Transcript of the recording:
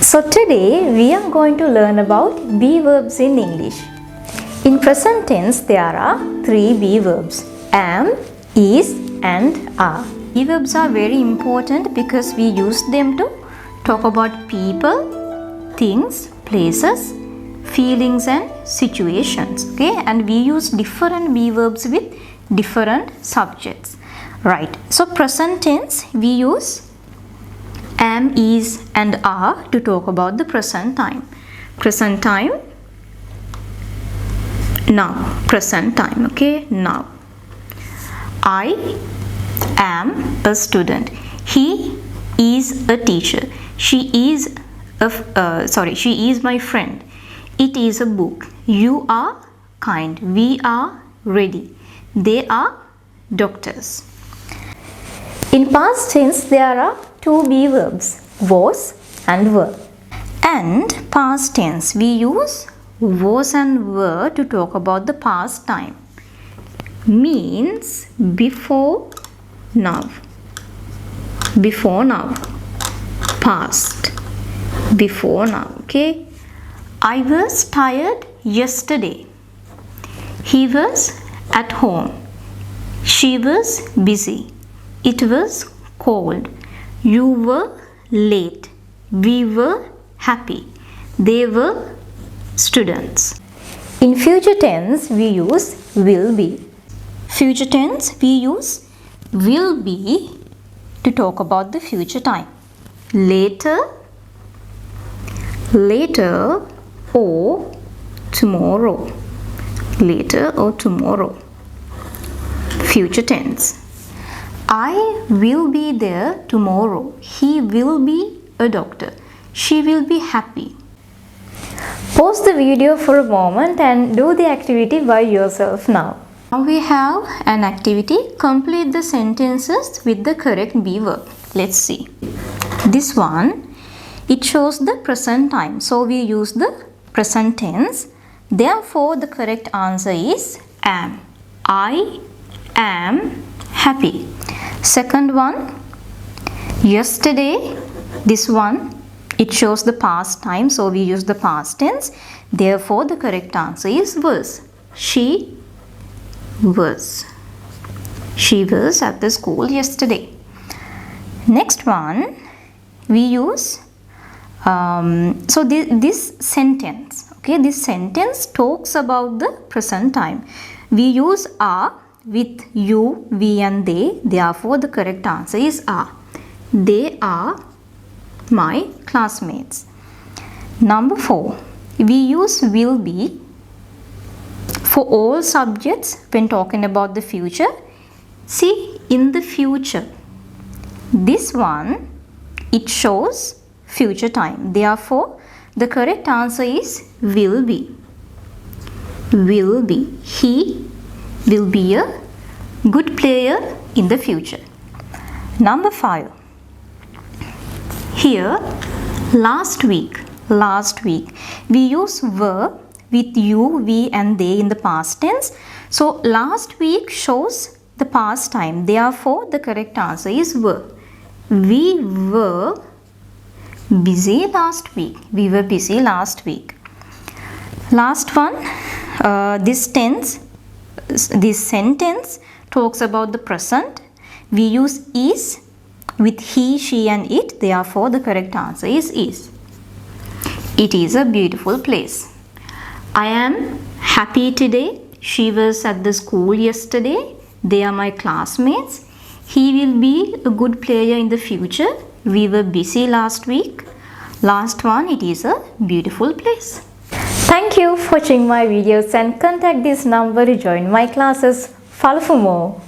So today we are going to learn about be verbs in English. In present tense there are 3 be verbs: am, is and are. Be verbs are very important because we use them to talk about people, things, places, feelings and situations. Okay, and we use different be verbs with different subjects. Right. So present tense we use am, is and are to talk about the present time. Present time, now. Present time, okay, now. I am a student. He is a teacher. She is she is my friend. It is a book. You are kind. We are ready. They are doctors. In past tense there are 2 be verbs, was and were. And past tense we use was and were to talk about the past time. Means before now. Before now. Past. Before now. Okay. I was tired yesterday. He was at home. She was busy. It was cold. You were late. We were happy. They were students. In future tense we use will be. Future tense we use will be to talk about the future time. Later, later or tomorrow. Later or tomorrow. Future tense. I will be there tomorrow. He will be a doctor. She will be happy. Pause the video for a moment and do the activity by yourself now. Now we have an activity. Complete the sentences with the correct be verb. Let's see. This one, it shows the present time. So we use the present tense. Therefore, the correct answer is am. I am happy. Second one, yesterday. This one, it shows the past time, so we use the past tense. Therefore, the correct answer is was. She was. She was at the school yesterday. Next one, we use this sentence. Okay, this sentence talks about the present time. We use are with you, we and they. Therefore, the correct answer is are. They are my classmates. Number 4. We use will be for all subjects when talking about the future. See, in the future. This one, it shows future time. Therefore, the correct answer is will be. Will be. He will be a good player in the future. Number 5. Here, last week. We use were with you, we and they in the past tense. So, last week shows the past time. Therefore, the correct answer is were. We were busy last week. We were busy last week. Last one, this sentence talks about the present. We use is with he, she and it. Therefore, the correct answer is. It is a beautiful place. I am happy today. She was at the school yesterday. They are my classmates. He will be a good player in the future. We were busy last week. Last one, it is a beautiful place. Thank you for watching my videos and contact this number to join my classes. Follow for more.